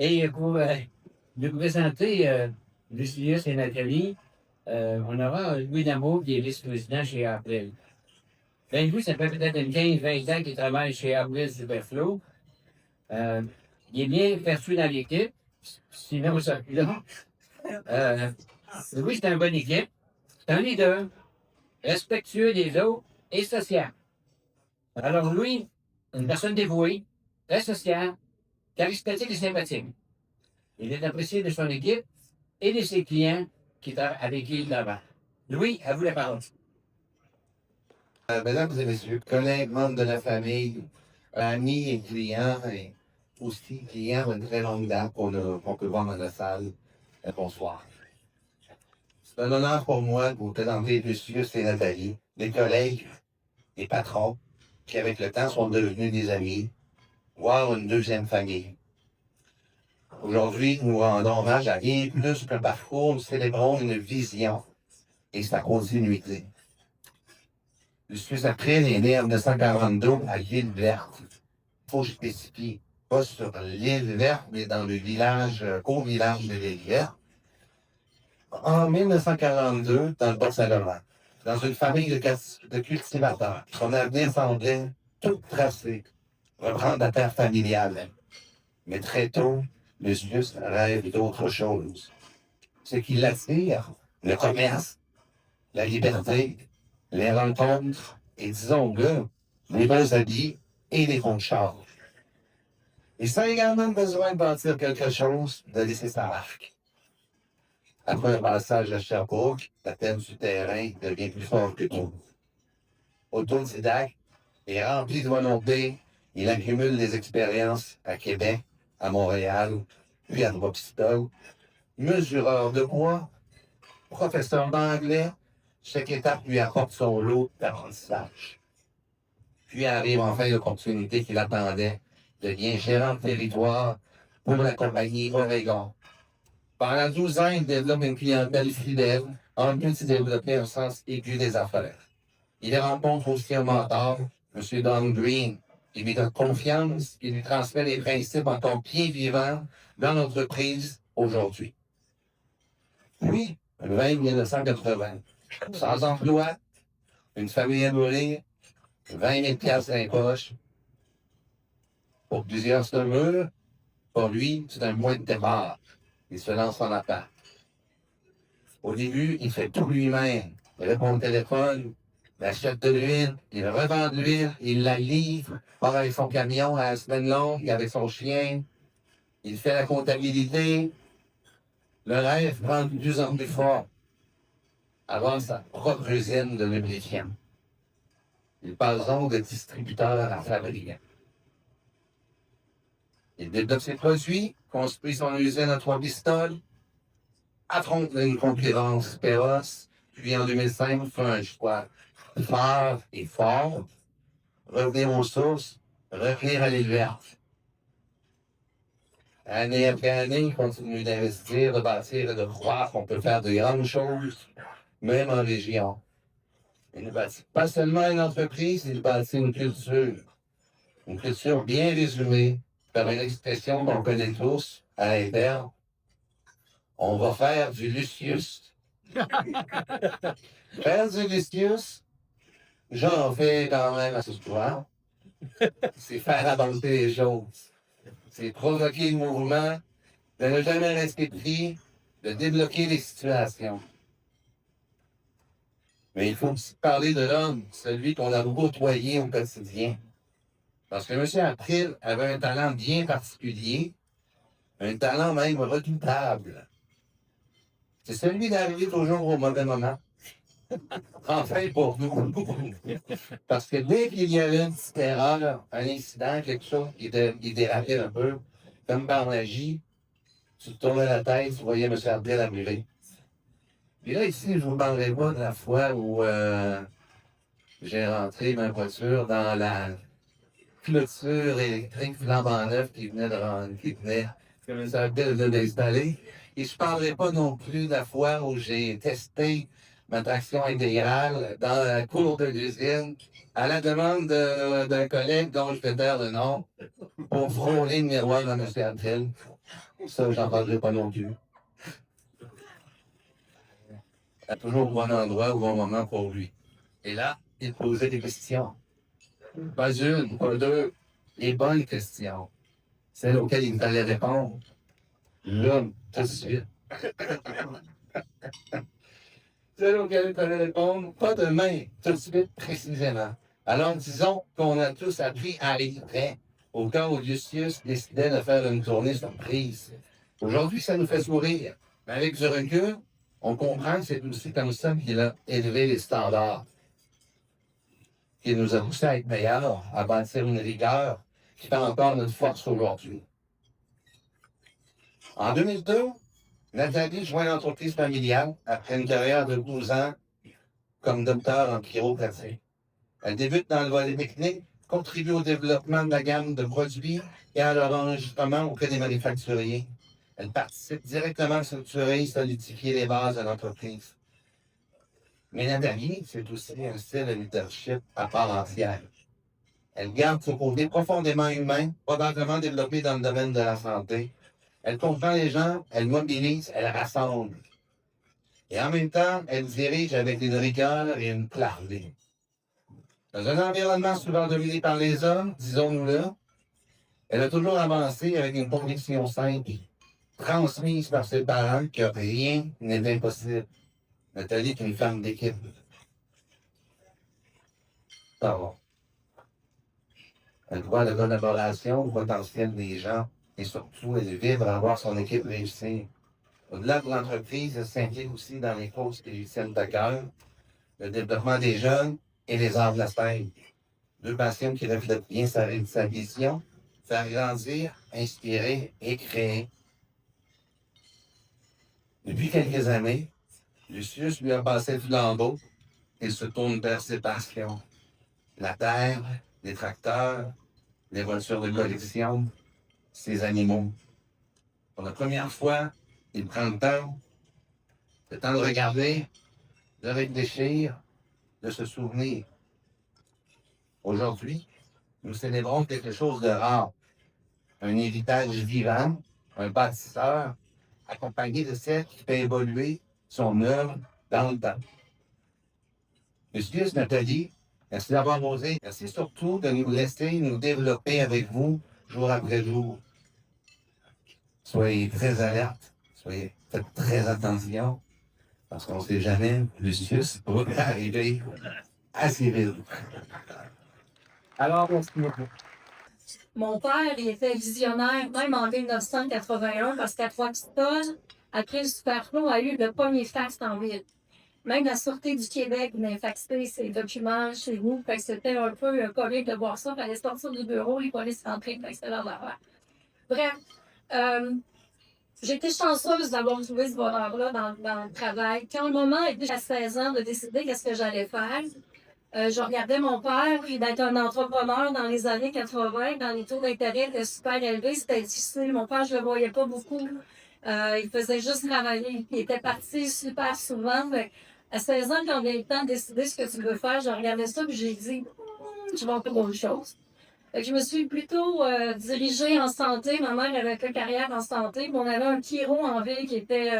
Et pour nous présenter Lucius et Nathalie, on aura Louis Damour, qui est vice-président chez April. Ben, Louis, ça fait peut-être une 15-20 ans qu'il travaille chez April Superflow. Il est bien perçu dans l'équipe, sinon ça là. Louis, c'est un bonne équipe. C'est un leader, respectueux des autres et social. Alors, Louis, une personne dévouée, très sociale, charismatique et sympathique. Il est apprécié de son équipe et de ses clients avec qui il travaille. Louis, à vous la parole. Mesdames et messieurs, collègues, membres de la famille, amis et clients, et aussi clients d'une très longue date qu'on peut voir dans la salle, bonsoir. C'est un honneur pour moi de vous présenter Lucius et Nathalie, des collègues, des patrons, qui avec le temps sont devenus des amis, voire une deuxième famille. Aujourd'hui, nous rendons hommage à rien plus qu'un parcours, nous célébrons une vision et sa continuité. Lucius April est né en 1942 à l'île Verte. Il faut spécifier, pas sur l'île Verte, mais dans le village, qu'au village de l'île Verte. En 1942, dans le Bas-Saint-Laurent, dans une famille de cultivateurs, son avenir semblait tout tracé, reprendre la terre familiale. Mais très tôt, Lucius rêve d'autre chose. Ce qui l'attire, le commerce, la liberté, les rencontres, et disons-le, les bons habits et les bons chars. Et ça a également besoin de bâtir quelque chose, de laisser sa marque. Après un passage à Sherbrooke, la thème du terrain devient plus fort que tout. Autodidacte et rempli de volonté, il accumule des expériences à Québec, à Montréal, puis à Trois-Pistoles, mesureur de poids, professeur d'anglais, chaque étape lui apporte son lot d'apprentissage. Puis arrive enfin l'opportunité qu'il attendait, devient gérant de territoire pour la compagnie Oregon. Pendant 12 ans, il développe une clientèle fidèle, en plus de développer un sens aigu des affaires. Il rencontre aussi un mentor, M. Don Green, qui lui donne confiance et lui transmet les principes encore bien vivants dans l'entreprise aujourd'hui. Puis, le 20 1980, sans emploi, une famille à nourrir, 20 000 piastres dans les poches. Pour plusieurs semeurs, pour lui, c'est un point de départ. Il se lance en appart. Au début, il fait tout lui-même. Il répond au téléphone, il achète de l'huile, il revend de l'huile, il la livre, part avec son camion à la semaine longue, avec son chien. Il fait la comptabilité. Le rêve prend de plus en plus fort. Avoir sa propre usine de lubrifiant. Il passe donc de distributeur à fabricant. Il développe ses produits, construit son usine à Trois-Pistoles, affronte une concurrence féroce, puis en 2005, fait un choix fort et fort, revenir aux sources, revenir à l'île verte. Année après année, il continue d'investir, de bâtir et de croire qu'on peut faire de grandes choses, même en région. Il ne bâtit pas seulement une entreprise, il bâtit une culture. Une culture bien résumée par une expression qu'on connaît tous à l'interne. On va faire du Lucius. Faire du Lucius, j'en fais quand même assez souvent. C'est faire avancer les choses. C'est provoquer le mouvement, de ne jamais rester pris, de débloquer les situations. Mais il faut aussi parler de l'homme, celui qu'on a côtoyé au quotidien. Parce que M. April avait un talent bien particulier, un talent même redoutable. C'est celui d'arriver toujours au mauvais moment. Enfin pour nous. Parce que dès qu'il y a eu une petite erreur, un incident, quelque chose qui dérapait un peu, comme par magie, tu te tournais la tête, tu voyais M. April arriver. Puis là, ici, je vous parlerai pas de la fois où j'ai rentré ma voiture dans la clôture électrique flambant neuf qui venait que M. April venait d'installer. Et je ne parlerai pas non plus de la fois où j'ai testé ma traction intégrale dans la cour de l'usine à la demande d'un collègue dont je vais taire le nom pour frôler le miroir de M. April. Ça, j'en parlerai pas non plus. Il a toujours au bon endroit, au bon moment pour lui. Et là, il posait des questions. Pas une, pas deux, les bonnes questions. Celles auxquelles il fallait répondre. Là, tout de suite. Celles auxquelles il fallait répondre, pas demain, tout de suite, précisément. Alors, disons qu'on a tous appris à aller prêt au cas où Lucius décidait de faire une tournée surprise. Aujourd'hui, ça nous fait sourire. Mais avec du recul, on comprend que c'est aussi comme ça qu'il a élevé les standards, qu'il nous a poussés à être meilleurs, à bâtir une rigueur qui fait encore notre force aujourd'hui. En 2002, Nathalie joint l'entreprise familiale après une carrière de 12 ans comme docteur en chiropratie. Elle débute dans le volet technique, contribue au développement de la gamme de produits et à leur enregistrement auprès des manufacturiers. Elle participe directement à structurer et solidifier les bases de l'entreprise. Mais Nathalie, c'est aussi un style de leadership à part entière. Elle garde ce côté profondément humain, probablement développé dans le domaine de la santé. Elle comprend les gens, elle mobilise, elle rassemble. Et en même temps, elle dirige avec une rigueur et une clarté. Dans un environnement souvent dominé par les hommes, disons-nous-le, elle a toujours avancé avec une conviction simple, transmise par ses parents que rien n'est impossible. Nathalie est une femme d'équipe. Pardon. Elle voit la collaboration, le potentiel des gens et surtout, elle vibre à voir son équipe réussir. Au-delà de l'entreprise, elle s'implique aussi dans les causes qui lui tiennent à cœur, le développement des jeunes et les arts de la scène. Deux passions qui reflètent bien sa vision, faire grandir, inspirer et créer. Depuis quelques années, Lucius lui a passé le flambeau et se tourne vers ses passions. La terre, les tracteurs, les voitures de collection, ses animaux. Pour la première fois, il prend le temps de regarder, de réfléchir, de se souvenir. Aujourd'hui, nous célébrons quelque chose de rare, un héritage vivant, un bâtisseur, accompagné de celle qui fait évoluer son œuvre dans le temps. Monsieur Nathalie, merci d'avoir osé. Merci surtout de nous laisser nous développer avec vous jour après jour. Soyez très alerte, faites très attention, parce qu'on ne sait jamais, Lucius pourrait arriver assez vite. Alors, merci beaucoup. Mon père, il était visionnaire, même en 1981, parce qu'à Trois-Pistoles, après le Superflo, a eu le premier fax en ville. Même la Sûreté du Québec venait faxer ses documents chez nous. Fait que c'était un peu comique de voir ça. Il fallait sortir du bureau, les polices rentraient, fait que c'était leur affaire. Bref, j'ai été chanceuse d'avoir trouvé ce bonheur-là dans le travail. Quand le moment était à 16 ans de décider qu'est-ce que j'allais faire, je regardais mon père, puis d'être un entrepreneur dans les années 80, quand les taux d'intérêt étaient super élevés, c'était difficile. Mon père, je le voyais pas beaucoup. Il faisait juste travailler. Il était parti super souvent. Fait, à 16 ans, quand vient le temps de décider ce que tu veux faire, je regardais ça et j'ai dit, je vais en faire autre chose. Fait que je me suis plutôt dirigée en santé. Ma mère avait fait carrière en santé. Puis on avait un chiro en ville qui était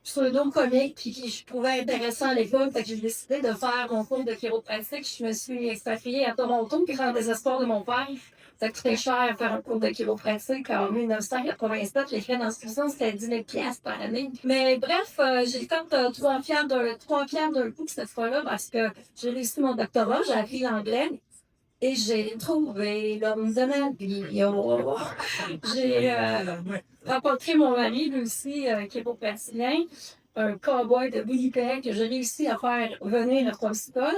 pseudo-comique puis qui je trouvais intéressant à l'époque. Fait que j'ai décidé de faire mon cours de chiropratique. Je me suis expatriée à Toronto, grand désespoir de mon père. Ça coûtait cher à faire un cours de chiropratique en 1987. Les frais d'inscription, c'était 10 000 $ par année. Mais bref, j'ai fait 3 pierres d'un coup cette fois-là parce que j'ai réussi mon doctorat, j'ai appris l'anglais. Et j'ai trouvé l'homme de ma vie. Oh. J'ai rencontré mon mari, lui aussi, qui est chiropraticien, un cowboy de Winnipeg que j'ai réussi à faire venir à Trois-Pistoles.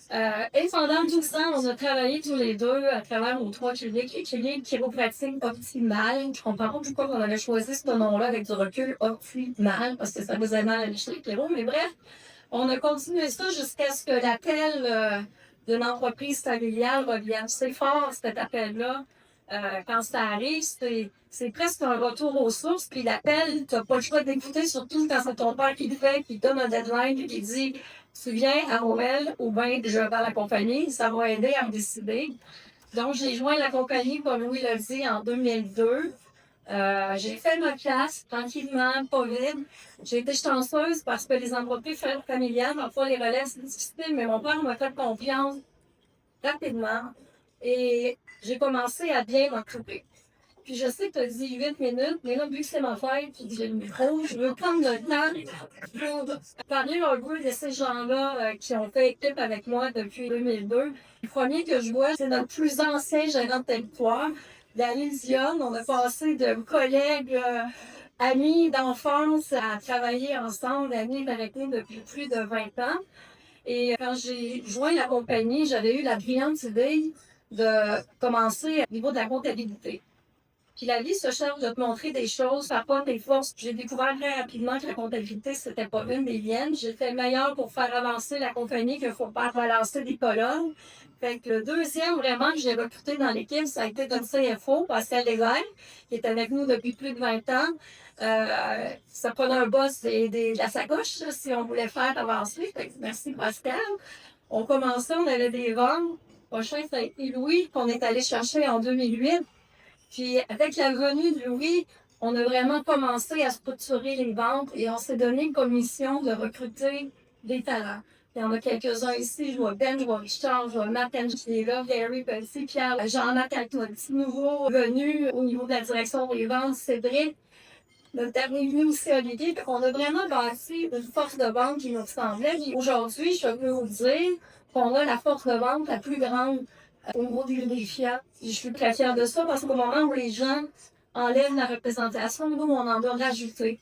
Et pendant 12 ans, on a travaillé tous les deux à travers nos 3 cliniques chiropratiques optimales. Je comprends pas pourquoi on avait choisi ce nom-là avec du recul optimal, parce que ça faisait mal à l'échelle les chiro, mais bref, on a continué ça jusqu'à ce que l'appel d'une entreprise familiale revienne. C'est fort, cet appel-là. Quand ça arrive, c'est presque un retour aux sources, puis l'appel, tu n'as pas le choix d'écouter, surtout quand c'est ton père qui le fait, qui donne un deadline, puis qui dit tu viens à Noël ou bien je vais à la compagnie, ça va aider à me décider. Donc, j'ai joint la compagnie, comme Louis l'a dit, en 2002. J'ai fait ma classe tranquillement, pas vite. J'ai été chanceuse parce que les entreprises familiales, parfois les relèves, c'est difficile, mais mon père m'a fait confiance rapidement et j'ai commencé à bien m'occuper. Puis je sais que tu as dit 8 minutes, mais là, vu que c'est ma fête, puis que j'ai le micro, je veux prendre le temps pour parler un peu de ces gens-là qui ont fait équipe avec moi depuis 2002. Le premier que je vois, c'est notre plus ancien gérant de territoire, Daniel Dionne. On a passé de collègues, amis d'enfance à travailler ensemble, amis avec nous depuis plus de 20 ans. Et quand j'ai joint la compagnie, j'avais eu la brillante idée de commencer au niveau de la comptabilité. Puis la vie se charge de te montrer des choses, par contre des forces. J'ai découvert très rapidement que la comptabilité, c'était pas une des miennes. J'ai fait le meilleur pour faire avancer la compagnie qu'il faut pas relancer des colonnes. Fait que le deuxième, vraiment, que j'ai recruté dans l'équipe, ça a été notre CFO, Pascal Lévesque, qui est avec nous depuis plus de 20 ans. Ça prenait un boss de la sacoche, là, si on voulait faire avancer. Fait que merci, Pascal. On commençait, on avait des ventes. Prochain, ça a été Louis, qu'on est allé chercher en 2008. Puis, avec la venue de Louis, on a vraiment commencé à structurer les ventes et on s'est donné une commission de recruter des talents. Il y en a quelques-uns ici. Je vois Ben, je vois Richard, je vois Martin qui est là, Gary Petit, Pierre, Jean-Marc petit nouveau venu au niveau de la direction des ventes, Cédric. Notre dernier venu aussi, Olivier. Fait qu'on a vraiment bâti une force de vente qui nous ressemblait. Puis aujourd'hui, je peux vous dire qu'on a la force de vente la plus grande au niveau des lubrifiants. Je suis très fière de ça parce qu'au moment où les gens enlèvent la représentation, nous, on en doit rajouter.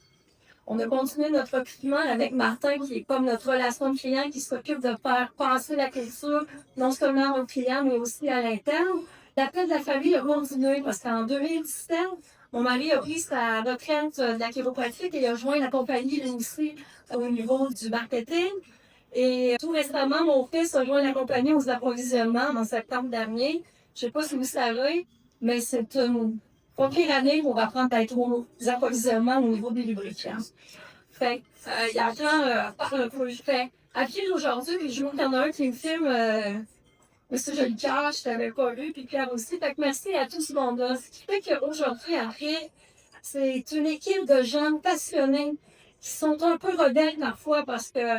On a continué notre recrutement avec Martin, qui est comme notre relation client, qui s'occupe de faire passer la culture, non seulement aux clients, mais aussi à l'interne. L'appel de la famille a continué parce qu'en 2017, mon mari a pris sa retraite de la chiropratique et a joint la compagnie lui aussi au niveau du marketing. Et tout récemment, mon fils a joint la compagnie aux approvisionnements en septembre dernier. Je sais pas si vous savez, mais c'est une pas pire année pour apprendre à être aux approvisionnements au niveau des lubrifiants. Fait il y a par le projet. À pied aujourd'hui, je vois qu'il y en a un qui me filme Monsieur Jolicoeur, je t'avais pas vu, puis Pierre aussi. Fait que merci à tout ce monde-là. Ce qui fait qu'aujourd'hui, après, c'est une équipe de gens passionnés qui sont un peu rebelles parfois parce que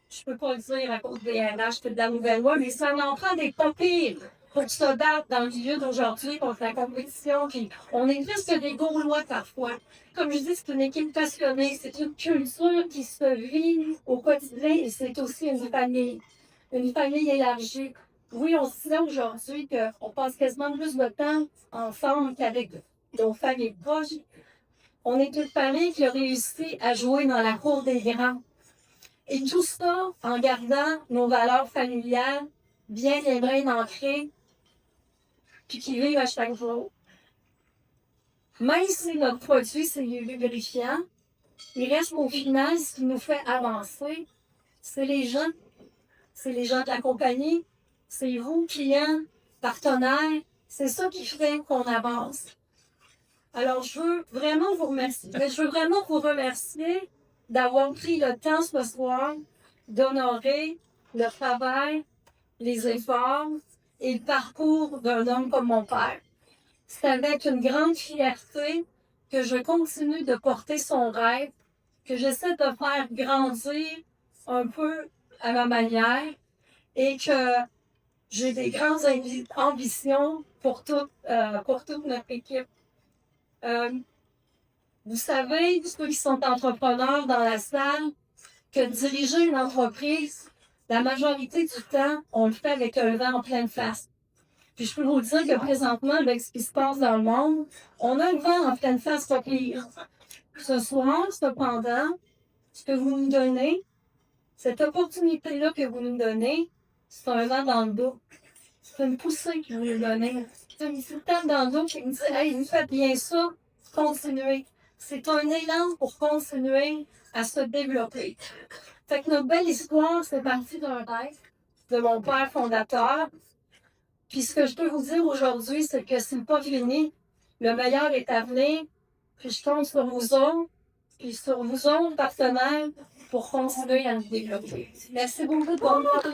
je peux pas le dire à cause des RH et de la nouvelle loi, mais ça en prend des pas pires pour se battre dans le milieu d'aujourd'hui contre la compétition. Puis on est plus que des Gaulois parfois. Comme je dis, c'est une équipe passionnée, c'est une culture qui se vit au quotidien et c'est aussi une famille élargie. Oui, on se dit aujourd'hui qu'on passe quasiment plus de temps ensemble qu'avec nos familles proches. On est une famille qui a réussi à jouer dans la cour des grands. Et tout ça en gardant nos valeurs familiales bien ancrées, puis qui vivent à chaque jour. Même si notre produit, c'est lubrifiant, il reste au final, ce qui nous fait avancer, c'est les gens. C'est les gens de la compagnie, c'est vous, clients, partenaires. C'est ça qui fait qu'on avance. Alors, je veux vraiment vous remercier. Je veux vraiment vous remercier d'avoir pris le temps ce soir d'honorer le travail, les efforts et le parcours d'un homme comme mon père. C'est avec une grande fierté que je continue de porter son rêve, que j'essaie de faire grandir un peu à ma manière et que j'ai des grandes ambitions pour toute notre équipe. Vous savez, ceux qui sont entrepreneurs dans la salle, que diriger une entreprise, la majorité du temps, on le fait avec un vent en pleine face. Puis je peux vous dire que présentement, avec ce qui se passe dans le monde, on a le vent en pleine face pas pire. Ce soir, cependant, ce que vous nous donnez, cette opportunité-là que vous nous donnez, c'est un vent dans le dos. C'est une poussée que vous nous donnez. C'est une tape dans le dos qui me dit « Hey, vous faites bien ça, continuez ». C'est un élan pour continuer à se développer. Fait que notre belle histoire, c'est parti d'un rêve de mon père fondateur. Puis ce que je peux vous dire aujourd'hui, c'est que c'est pas fini. Le meilleur est à venir. Puis je compte sur vous autres, puis sur vous autres partenaires pour continuer à nous développer. Merci beaucoup pour votre